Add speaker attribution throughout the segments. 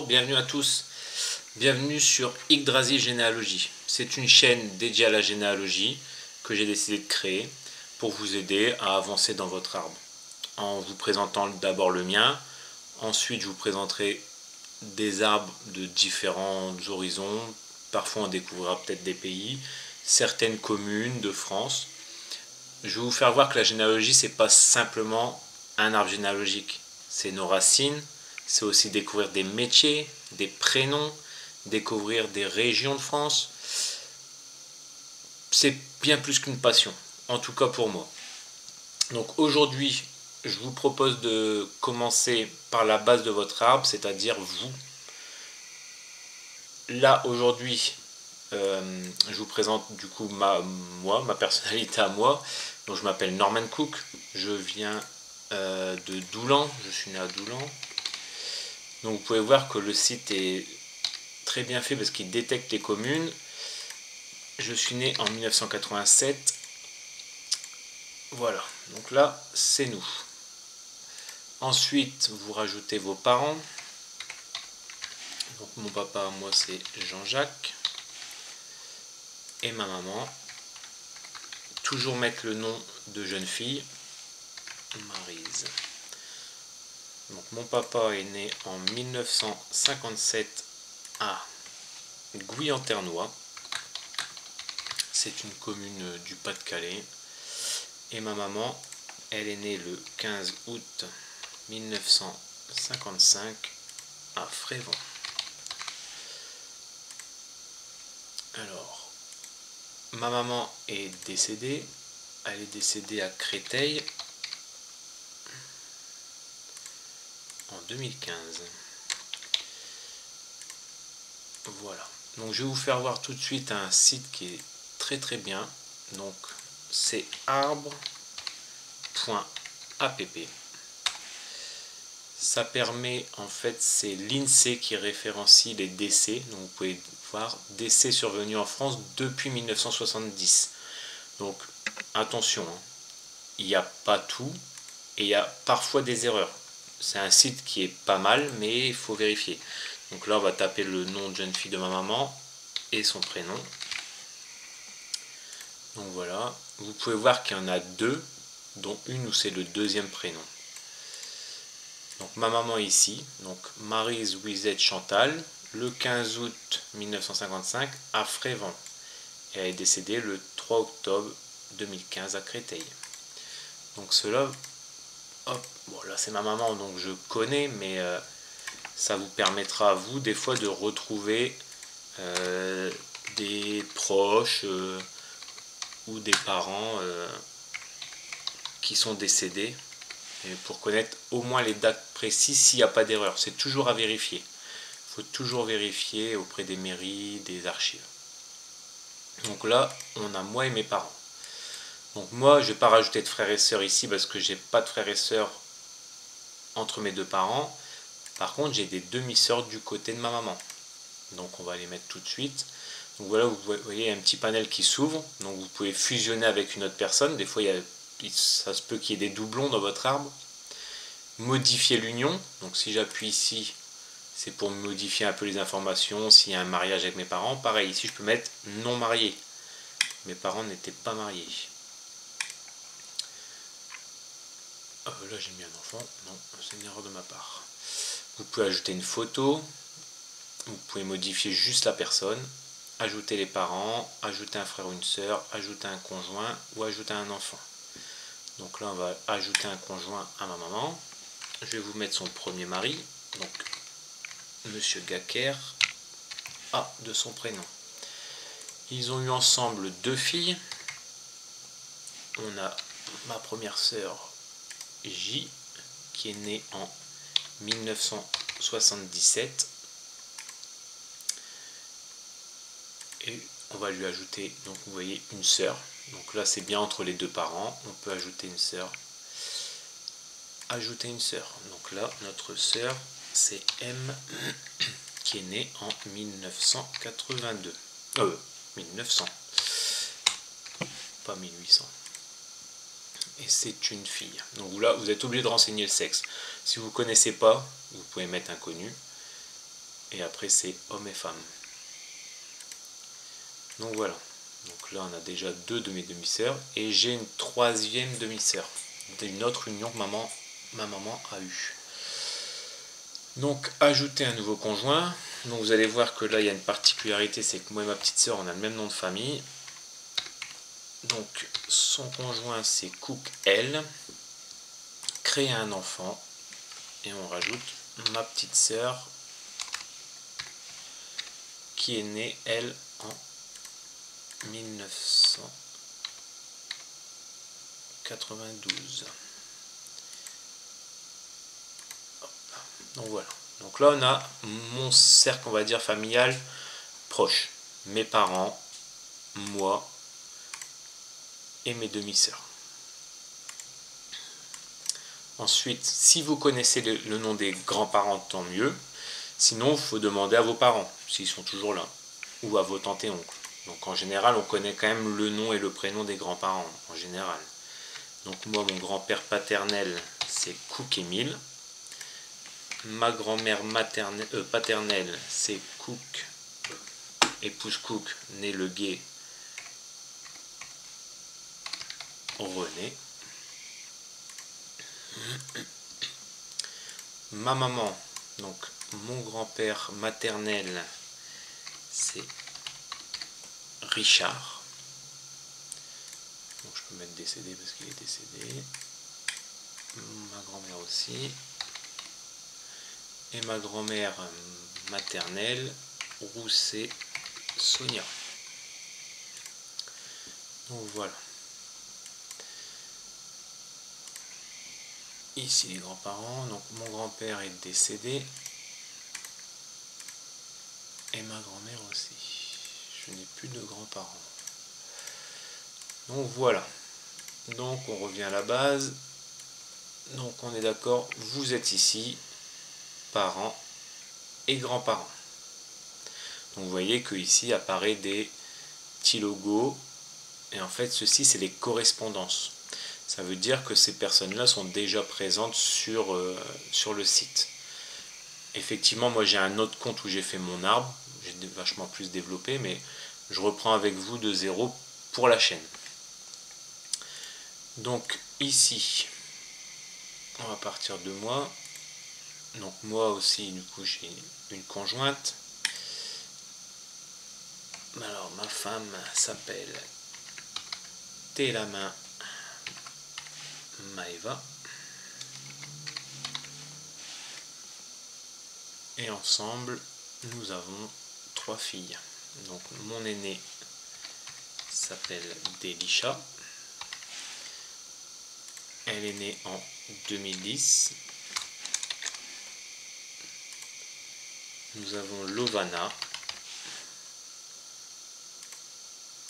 Speaker 1: bienvenue à tous. Bienvenue sur Yggdrasil Généalogie. C'est une chaîne dédiée à la généalogie que j'ai décidé de créer pour vous aider à avancer dans votre arbre. En vous présentant d'abord le mien, ensuite je vous présenterai des arbres de différents horizons. Parfois on découvrira peut-être des pays, certaines communes de France. Je vais vous faire voir que la généalogie, c'est pas simplement un arbre généalogique. C'est nos racines, c'est aussi découvrir des métiers, des prénoms, découvrir des régions de France. C'est bien plus qu'une passion, en tout cas pour moi. Donc aujourd'hui, je vous propose de commencer par la base de votre arbre, c'est-à-dire vous. Là, aujourd'hui, je vous présente du coup ma personnalité à moi. Donc je m'appelle Norman Cook, je viens de Doulan, je suis né à Doulan. Donc vous pouvez voir que le site est très bien fait parce qu'il détecte les communes. Je suis né en 1987. Voilà, donc là c'est nous. Ensuite vous rajoutez vos parents. Donc mon papa, moi c'est Jean-Jacques. Et ma maman. Toujours mettre le nom de jeune fille, Maryse. Donc mon papa est né en 1957 à Guyanternois. C'est une commune du Pas-de-Calais. Et ma maman, elle est née le 15 août 1955 à Frévent. Alors, ma maman est décédée. Elle est décédée à Créteil en 2015. Voilà. Donc je vais vous faire voir tout de suite un site qui est très très bien. Donc c'est arbre.app. Ça permet, en fait, c'est l'INSEE qui référencie les décès. Donc vous pouvez voir décès survenus en France depuis 1970. Donc attention, hein, il n'y a pas tout et il y a parfois des erreurs. C'est un site qui est pas mal, mais il faut vérifier. Donc là on va taper le nom de jeune fille de ma maman et son prénom. Donc voilà, vous pouvez voir qu'il y en a deux, dont une où c'est le deuxième prénom. Donc ma maman ici, donc Maryse Louisette Chantal, le 15 août 1955 à Frévent. Et elle est décédée le 3 octobre 2015 à Créteil. Donc cela, hop, bon là c'est ma maman donc je connais, mais ça vous permettra à vous des fois de retrouver des proches ou des parents qui sont décédés, et pour connaître au moins les dates précises s'il n'y a pas d'erreur. C'est toujours à vérifier. Il faut toujours vérifier auprès des mairies, des archives. Donc là, on a moi et mes parents. Donc moi, je ne vais pas rajouter de frères et sœurs ici parce que j'ai pas de frères et sœurs entre mes deux parents. Par contre, j'ai des demi-sœurs du côté de ma maman. Donc on va les mettre tout de suite. Donc voilà, vous voyez un petit panel qui s'ouvre. Donc vous pouvez fusionner avec une autre personne. Des fois, ça se peut qu'il y ait des doublons dans votre arbre. Modifier l'union. Donc si j'appuie ici, c'est pour modifier un peu les informations. S'il y a un mariage avec mes parents, pareil, ici je peux mettre non marié. Mes parents n'étaient pas mariés. Là j'ai mis un enfant, non, c'est une erreur de ma part. Vous pouvez ajouter une photo, vous pouvez modifier juste la personne, ajouter les parents, ajouter un frère ou une sœur, ajouter un conjoint ou ajouter un enfant. Donc là on va ajouter un conjoint à ma maman. Je vais vous mettre son premier mari, donc Monsieur Gacker, de son prénom. Ils ont eu ensemble deux filles. On a ma première sœur J, qui est née en 1977. Et on va lui ajouter, donc vous voyez, une sœur. Donc là c'est bien entre les deux parents, on peut ajouter une sœur. Ajouter une sœur. Donc là notre sœur c'est M, qui est née en 1982. 1900. Pas 1800. Et c'est une fille. Donc là, vous êtes obligé de renseigner le sexe. Si vous ne connaissez pas, vous pouvez mettre inconnu. et après c'est hommes et femmes. Donc voilà, donc là on a déjà 2 de mes demi-sœurs et j'ai une 3e demi-sœur d'une autre union que ma maman a eue. Donc ajouter un nouveau conjoint. Donc vous allez voir que là il y a une particularité, c'est que moi et ma petite sœur on a le même nom de famille. Donc son conjoint c'est Cook L. Créer un enfant et on rajoute ma petite sœur qui est née elle en 1992. Donc voilà. Donc là on a mon cercle on va dire familial proche. Mes parents, moi et mes demi-sœurs. Ensuite, si vous connaissez le nom des grands-parents, tant mieux. Sinon, il faut demander à vos parents, s'ils sont toujours là, ou à vos tantes et oncles. Donc en général, on connaît quand même le nom et le prénom des grands-parents, en général. Donc moi, mon grand-père paternel, c'est Cook Émile. Ma grand-mère paternelle, c'est Cook, épouse Cook, née Le Guay, René. Ma maman, donc mon grand-père maternel, c'est Richard. Donc je peux mettre décédé parce qu'il est décédé. Ma grand-mère aussi. Et ma grand-mère maternelle, Rousset Sonia. Donc voilà. Ici les grands-parents. Donc mon grand-père est décédé. Et ma grand-mère aussi. Je n'ai plus de grands-parents. Donc voilà. Donc on revient à la base. Donc on est d'accord, vous êtes ici, parents et grands-parents. Donc vous voyez que ici apparaît des petits logos. Et en fait ceci c'est les correspondances. Ça veut dire que ces personnes-là sont déjà présentes sur le site. Effectivement, moi j'ai un autre compte où j'ai fait mon arbre, j'ai vachement plus développé, mais je reprends avec vous de zéro pour la chaîne. Donc ici, on va partir de moi. Donc moi aussi, du coup, j'ai une conjointe. Alors ma femme s'appelle Télamain Maeva. Et ensemble, nous avons 3 filles. Donc mon aînée s'appelle Delisha. Elle est née en 2010. Nous avons Lovana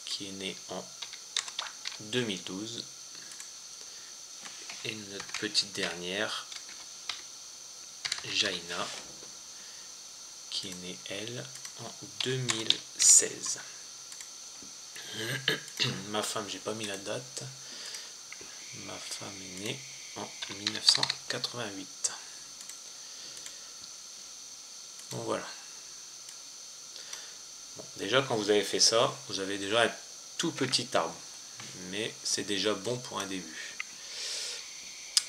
Speaker 1: qui est née en 2012. Et notre petite dernière, Jaina, qui est née elle en 2016. Ma femme, j'ai pas mis la date. Ma femme est née en 1988. Donc voilà. Bon, déjà quand vous avez fait ça, vous avez déjà un tout petit arbre. Mais c'est déjà bon pour un début.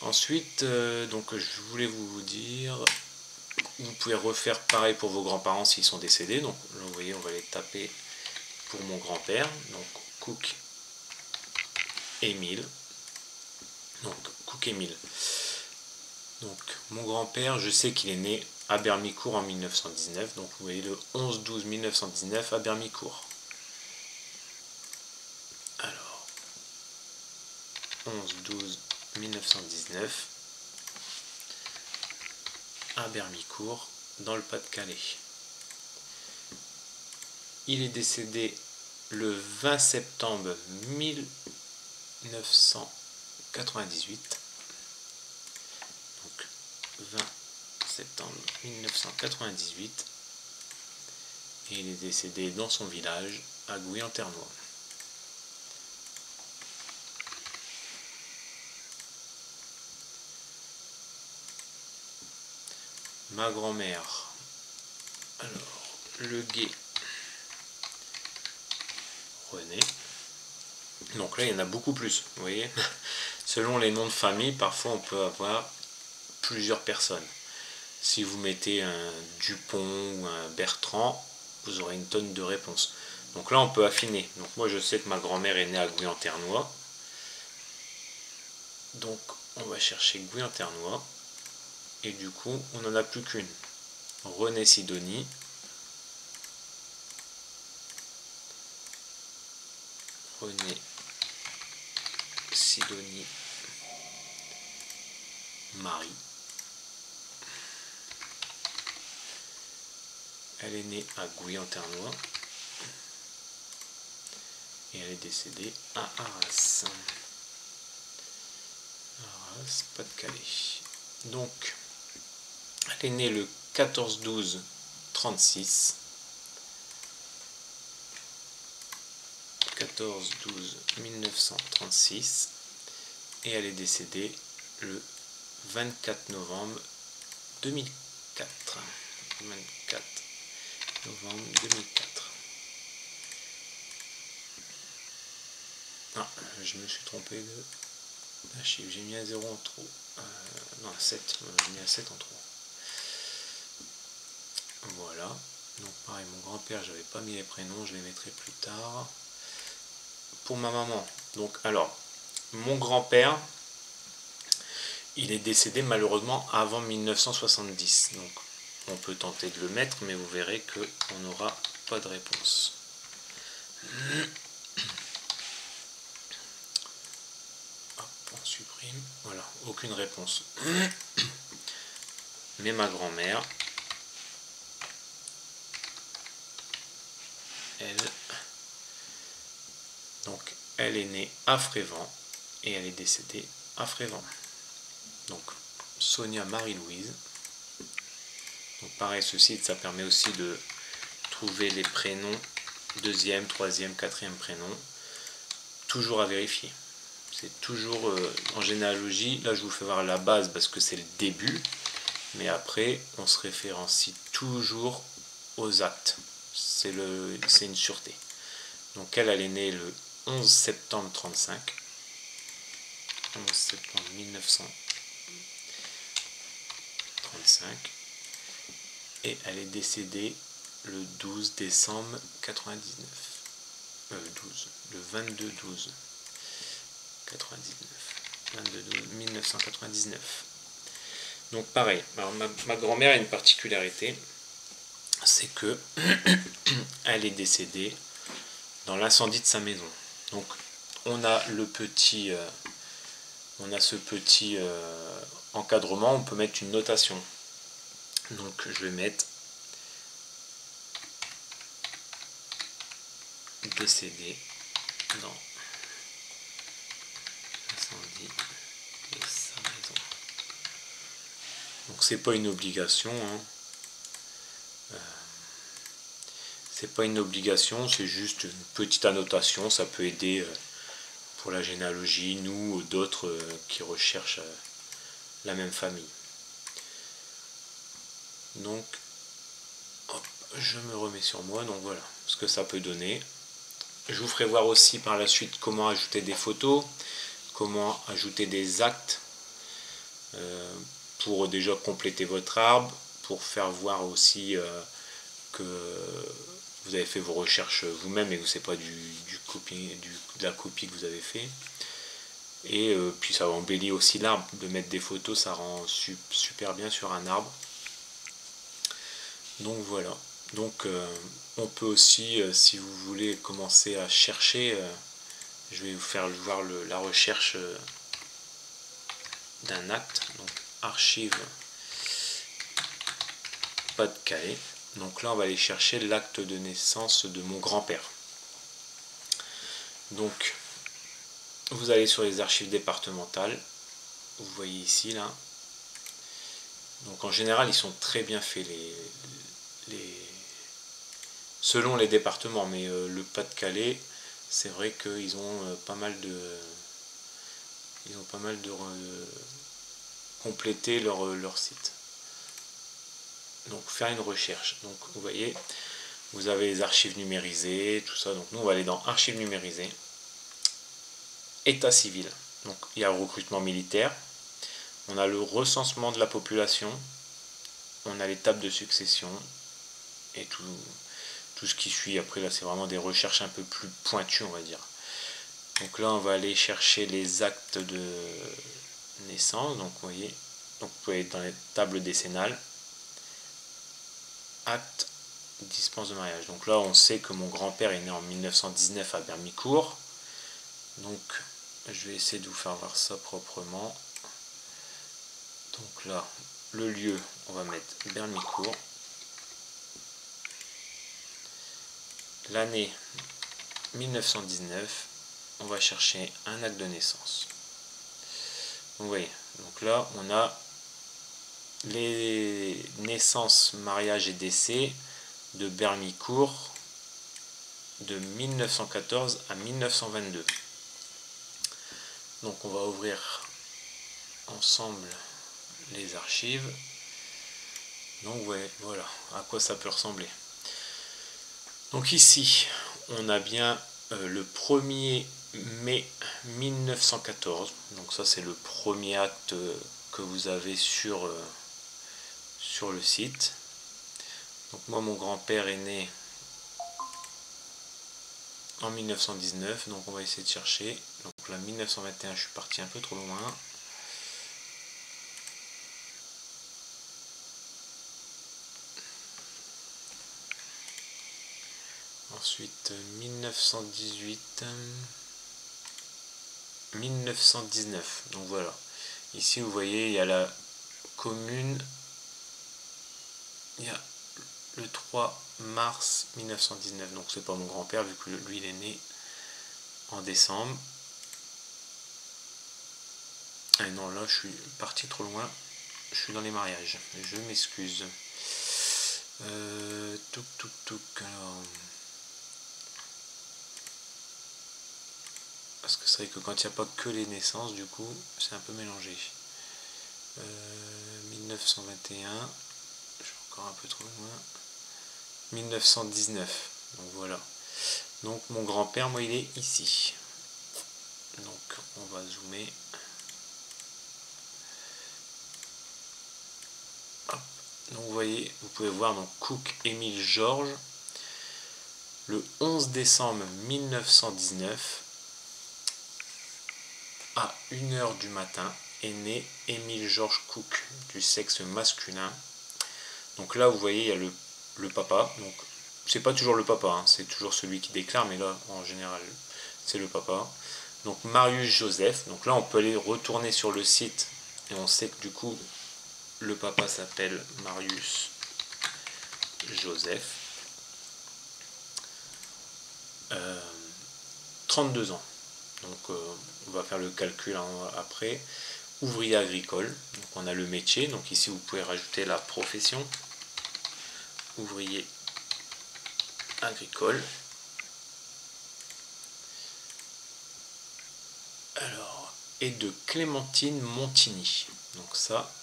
Speaker 1: Ensuite, donc je voulais vous dire, vous pouvez refaire pareil pour vos grands-parents s'ils sont décédés. Donc là vous voyez, on va les taper pour mon grand-père. Donc Cook Émile. Donc Cook Émile. Donc mon grand-père, je sais qu'il est né à Bermicourt en 1919. Donc vous voyez le 11-12-1919 à Bermicourt. Alors 11-12-1919 à Bermicourt dans le Pas-de-Calais. Il est décédé le 20 septembre 1998. Donc 20 septembre 1998. Et il est décédé dans son village à Gouy-en-Ternois. Ma grand-mère Alors, Le Guet, René. Donc là, il y en a beaucoup plus, vous voyez. Selon les noms de famille, parfois on peut avoir plusieurs personnes. Si vous mettez un Dupont ou un Bertrand, vous aurez une tonne de réponses. Donc là, on peut affiner. Donc moi, je sais que ma grand-mère est née à Guyanternois. Donc on va chercher Guyanternois. Et du coup, on n'en a plus qu'une. René Sidonie. René Sidonie Marie. Elle est née à Guyanternois et elle est décédée à Arras. Arras, Pas-de-Calais. Donc, elle est née le 14-12-36. 14-12-1936 et elle est décédée le 24 novembre 2004. 24 novembre 2004. Ah, je me suis trompé d'un chiffre, j'ai mis un 0 en trop. Non, un 7, j'ai mis un 7 en trop. Voilà, donc pareil, mon grand-père, j'avais pas mis les prénoms, je les mettrai plus tard. Pour ma maman, donc alors, mon grand-père, il est décédé malheureusement avant 1970, donc on peut tenter de le mettre, mais vous verrez qu'on n'aura pas de réponse. Hop, on supprime, voilà, aucune réponse. Mais ma grand-mère, elle est née à Frévent et elle est décédée à Frévent. Donc Sonia Marie-Louise. Donc pareil, ce site, ça permet aussi de trouver les prénoms, deuxième, troisième, quatrième prénom, toujours à vérifier. C'est toujours en généalogie, là je vous fais voir la base parce que c'est le début, mais après on se référencie toujours aux actes. C'est une sûreté. Donc elle est née le 11 septembre 35. 11 septembre 1935. Et elle est décédée le 12 décembre 99. Le 22 12 99. 22 12 1999. Donc pareil, alors ma grand-mère a une particularité, c'est que elle est décédée dans l'incendie de sa maison. Donc on a ce petit encadrement, on peut mettre une notation. Donc je vais mettre décédé dans l'incendie de sa maison. Donc c'est pas une obligation, hein. C'est pas une obligation, c'est juste une petite annotation, ça peut aider pour la généalogie, nous ou d'autres qui recherchent la même famille. Donc, hop, je me remets sur moi, donc voilà ce que ça peut donner. Je vous ferai voir aussi par la suite comment ajouter des photos, comment ajouter des actes pour déjà compléter votre arbre, pour faire voir aussi que vous avez fait vos recherches vous-même et que ce n'est pas de la copie que vous avez fait. Et puis ça embellit aussi l'arbre, de mettre des photos, ça rend super bien sur un arbre. Donc voilà. Donc on peut aussi, si vous voulez commencer à chercher, je vais vous faire voir la recherche d'un acte. Donc archives Pas-de-Calais. Donc là on va aller chercher l'acte de naissance de mon grand-père. Donc vous allez sur les archives départementales, vous voyez ici là. Donc en général ils sont très bien faits selon les départements, mais le Pas-de-Calais, c'est vrai qu'ils ont pas mal de compléter leur site. donc faire une recherche. Donc vous voyez, vous avez les archives numérisées, tout ça. Donc nous on va aller dans archives numérisées, état civil. Donc il y a le recrutement militaire, on a le recensement de la population, on a l'étape de succession et tout ce qui suit. Après là c'est vraiment des recherches un peu plus pointues, on va dire. Donc là on va aller chercher les actes de naissance. Donc vous voyez, donc vous pouvez être dans les tables décennales, acte, dispense de mariage. Donc là on sait que mon grand-père est né en 1919 à Bermicourt. Donc je vais essayer de vous faire voir ça proprement. Donc là, le lieu, on va mettre Bermicourt. L'année 1919, on va chercher un acte de naissance. Vous voyez, donc là, on a les naissances, mariages et décès de Bermicourt de 1914 à 1922. Donc on va ouvrir ensemble les archives. Donc ouais, voilà à quoi ça peut ressembler. Donc ici on a bien le 1er mai 1914. Donc ça c'est le premier acte que vous avez sur le site. Donc moi mon grand-père est né en 1919, donc on va essayer de chercher. Donc là 1921, je suis parti un peu trop loin. Ensuite 1918, 1919, donc voilà. Ici vous voyez il y a la commune, il y a le 3 mars 1919, donc c'est pas mon grand-père vu que lui il est né en décembre. Ah non, là je suis parti trop loin, je suis dans les mariages, je m'excuse. Alors... Parce que c'est vrai que quand il n'y a pas que les naissances, du coup, c'est un peu mélangé. 1921, je suis encore un peu trop loin. 1919, donc voilà. Donc mon grand-père, moi, il est ici. Donc on va zoomer. Hop. Donc vous voyez, vous pouvez voir donc Cook Émile Georges, le 11 décembre 1919. À 1h du matin est né Émile Georges Cook, du sexe masculin. Donc là vous voyez il y a le papa, donc c'est pas toujours le papa, hein, c'est toujours celui qui déclare, mais là en général c'est le papa. Donc Marius Joseph, donc là on peut aller retourner sur le site et on sait que du coup le papa s'appelle Marius Joseph. 32 ans. Donc on va faire le calcul après. Ouvrier agricole, donc on a le métier, donc ici vous pouvez rajouter la profession. Ouvrier agricole. Alors, et de Clémentine Montigny. Donc ça,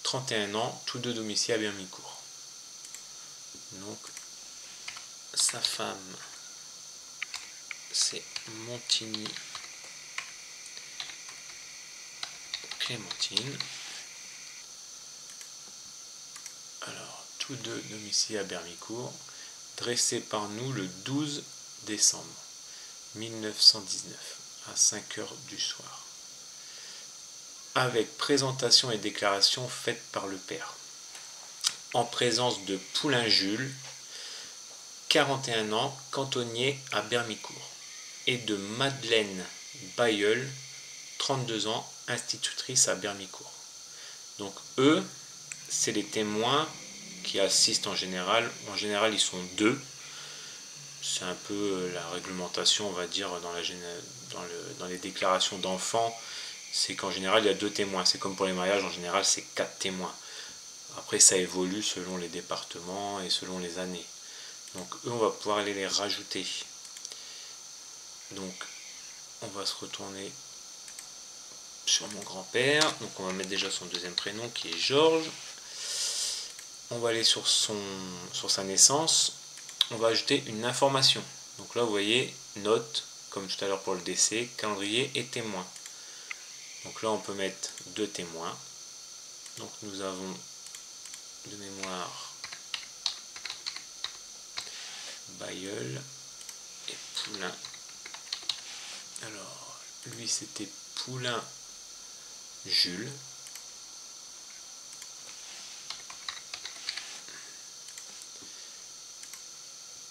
Speaker 1: 31 ans, tous deux domicile à Bermicourt. Donc sa femme, c'est Montigny Clémentine. Alors, tous deux domicile à Bermicourt, dressé par nous le 12 décembre 1919 à 5h du soir. Avec présentation et déclaration faite par le père. En présence de Poulain Jules, 41 ans, cantonnier à Bermicourt, et de Madeleine Bailleul, 32 ans, institutrice à Bermicourt. Donc eux, c'est les témoins qui assistent en général. En général, ils sont deux. C'est un peu la réglementation, on va dire, dans les déclarations d'enfants. C'est qu'en général, il y a deux témoins. C'est comme pour les mariages, en général, c'est 4 témoins. Après, ça évolue selon les départements et selon les années. Donc eux, on va pouvoir aller les rajouter. Donc, on va se retourner sur mon grand-père. Donc on va mettre déjà son deuxième prénom qui est Georges. on va aller sur sa naissance, on va ajouter une information. Donc là vous voyez, note, comme tout à l'heure pour le décès, calendrier et témoin. Donc là on peut mettre 2 témoins. Donc nous avons de mémoire Bailleul et Poulain. Alors lui c'était Poulain Jules.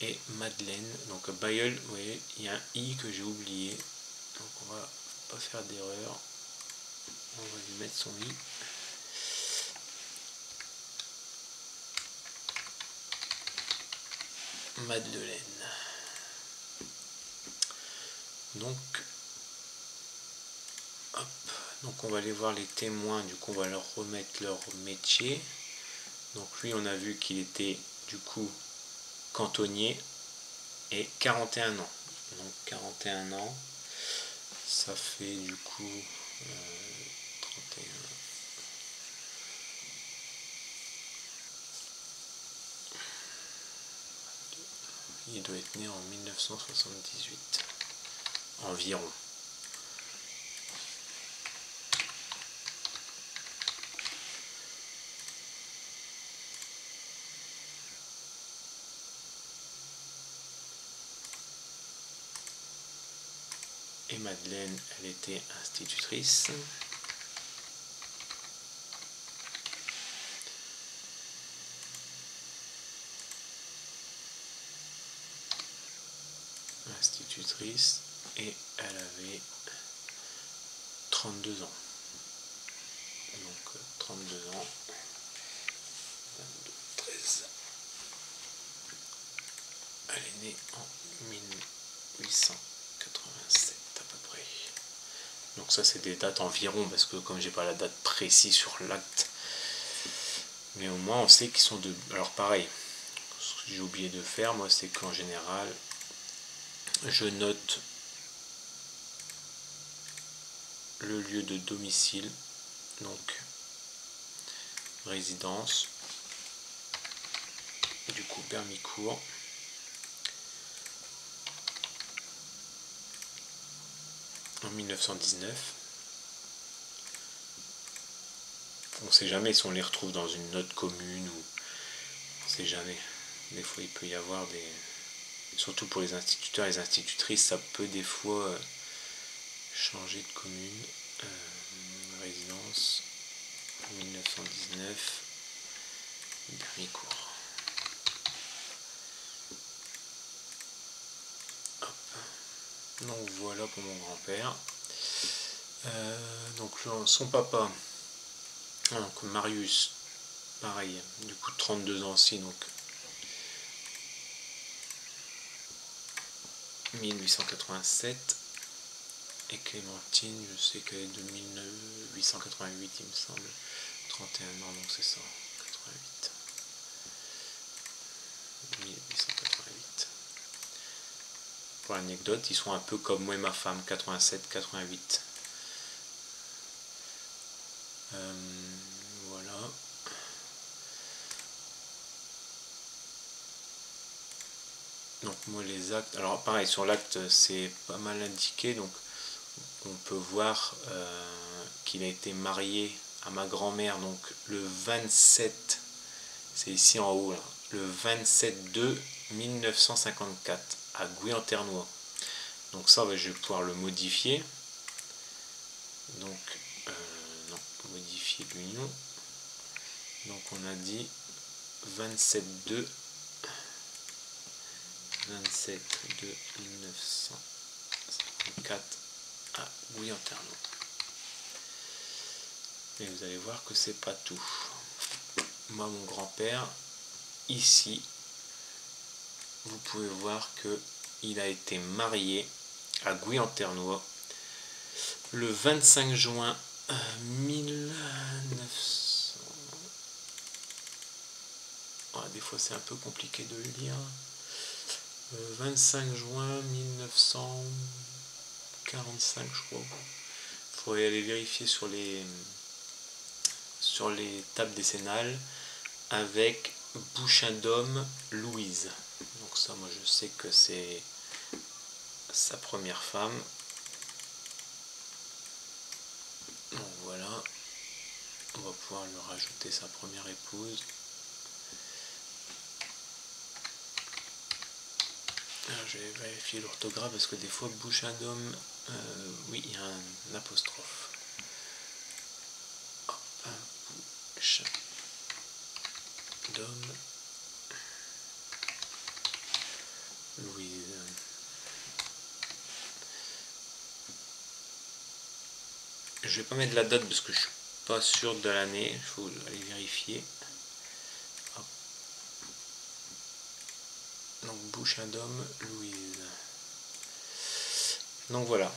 Speaker 1: Et Madeleine, donc Bailleul, vous voyez, il y a un i que j'ai oublié, donc on va pas faire d'erreur, on va lui mettre son i. Madeleine. Donc, hop, donc on va aller voir les témoins, du coup on va leur remettre leur métier. Donc lui on a vu qu'il était du coup cantonnier et 41 ans. Donc 41 ans, ça fait du coup 31. Il doit être né en 1978 environ. Et Madeleine, elle était institutrice. Institutrice, et elle avait 32 ans. Donc 32 ans, 22, 13. Elle est née en 1887 à peu près. Donc ça c'est des dates environ, parce que comme j'ai pas la date précise sur l'acte, mais au moins on sait qu'ils sont de... Alors pareil, ce que j'ai oublié de faire moi, c'est qu'en général je note le lieu de domicile, donc résidence, du coup Bermicourt, en 1919. On sait jamais si on les retrouve dans une autre commune, ou on sait jamais. Des fois il peut y avoir des... Surtout pour les instituteurs et les institutrices, ça peut des fois changer de commune. Résidence 1919 Bermicourt. Hop. Donc voilà pour mon grand-père. Donc son papa, donc Marius, pareil, du coup 32 ans aussi, donc 1887. Et Clémentine, je sais qu'elle est de 1888 il me semble, 31 ans, donc c'est ça, 88. 1888. Pour l'anecdote, ils sont un peu comme moi et ma femme, 87-88. Voilà. Donc moi les actes, alors pareil sur l'acte c'est pas mal indiqué, donc on peut voir qu'il a été marié à ma grand-mère donc le 27, c'est ici en haut là, le 27/2/1954 à Guyanternois. Donc ça je vais pouvoir le modifier. Donc non, modifier l'union. Donc on a dit 27/2/1954 à Guyanternois. Et vous allez voir que c'est pas tout. Moi mon grand-père, ici, vous pouvez voir que il a été marié à Guyanternois le 25 juin 1900. Des fois c'est un peu compliqué de le lire. 25 juin 1945 je crois. Il faudrait aller vérifier sur les tables décennales. avec Bouchindom Louise. Donc ça, moi je sais que c'est sa première femme. Donc voilà, on va pouvoir lui rajouter sa première épouse. Alors, je vais vérifier l'orthographe parce que des fois Bouchindom, oui, il y a un apostrophe. Bouchindom Louise. Je vais pas mettre la date parce que je suis pas sûr de l'année, il faut aller vérifier. Hop. Donc Bouchindom Louise. Donc voilà.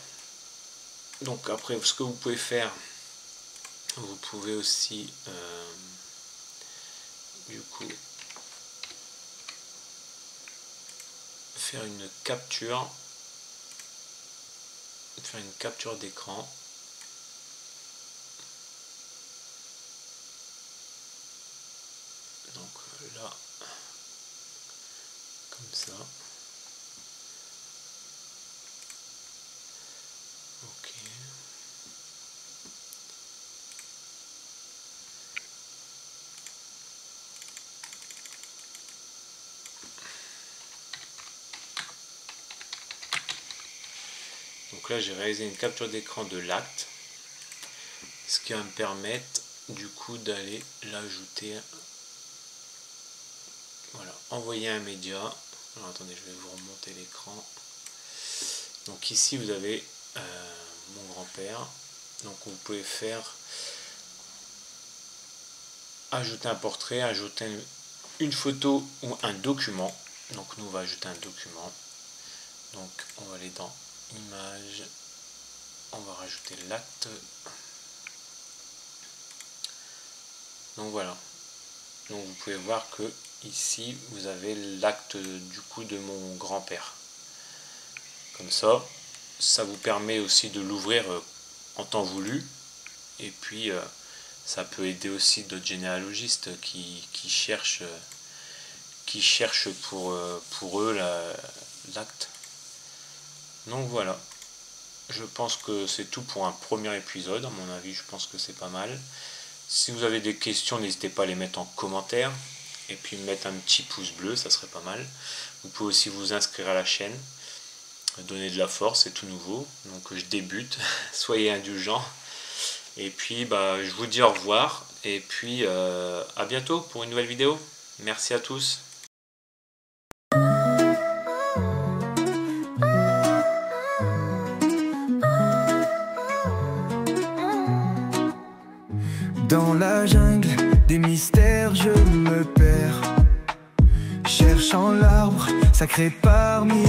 Speaker 1: Donc après, ce que vous pouvez faire, vous pouvez aussi du coup faire une capture d'écran. Donc là, comme ça. Ok. Donc là, j'ai réalisé une capture d'écran de l'acte, ce qui va me permettre du coup d'aller l'ajouter. Voilà, envoyer un média. Alors attendez, je vais vous remonter l'écran. Donc ici vous avez mon grand-père. Donc vous pouvez faire ajouter un portrait, ajouter une photo ou un document. Donc nous on va ajouter un document. Donc on va aller dans images, on va rajouter l'acte. Donc voilà. Donc vous pouvez voir que ici vous avez l'acte du coup de mon grand-père. Comme ça, ça vous permet aussi de l'ouvrir en temps voulu. Et puis ça peut aider aussi d'autres généalogistes qui cherchent pour eux l'acte. Donc voilà. Je pense que c'est tout pour un premier épisode. À mon avis, je pense que c'est pas mal. Si vous avez des questions, n'hésitez pas à les mettre en commentaire. Et puis mettre un petit pouce bleu, ça serait pas mal. Vous pouvez aussi vous inscrire à la chaîne. Donner de la force, c'est tout nouveau. Donc je débute. Soyez indulgents. Et puis je vous dis au revoir. Et puis à bientôt pour une nouvelle vidéo. Merci à tous.
Speaker 2: Dans la jungle des mystères, je me perds, cherchant l'arbre sacré parmi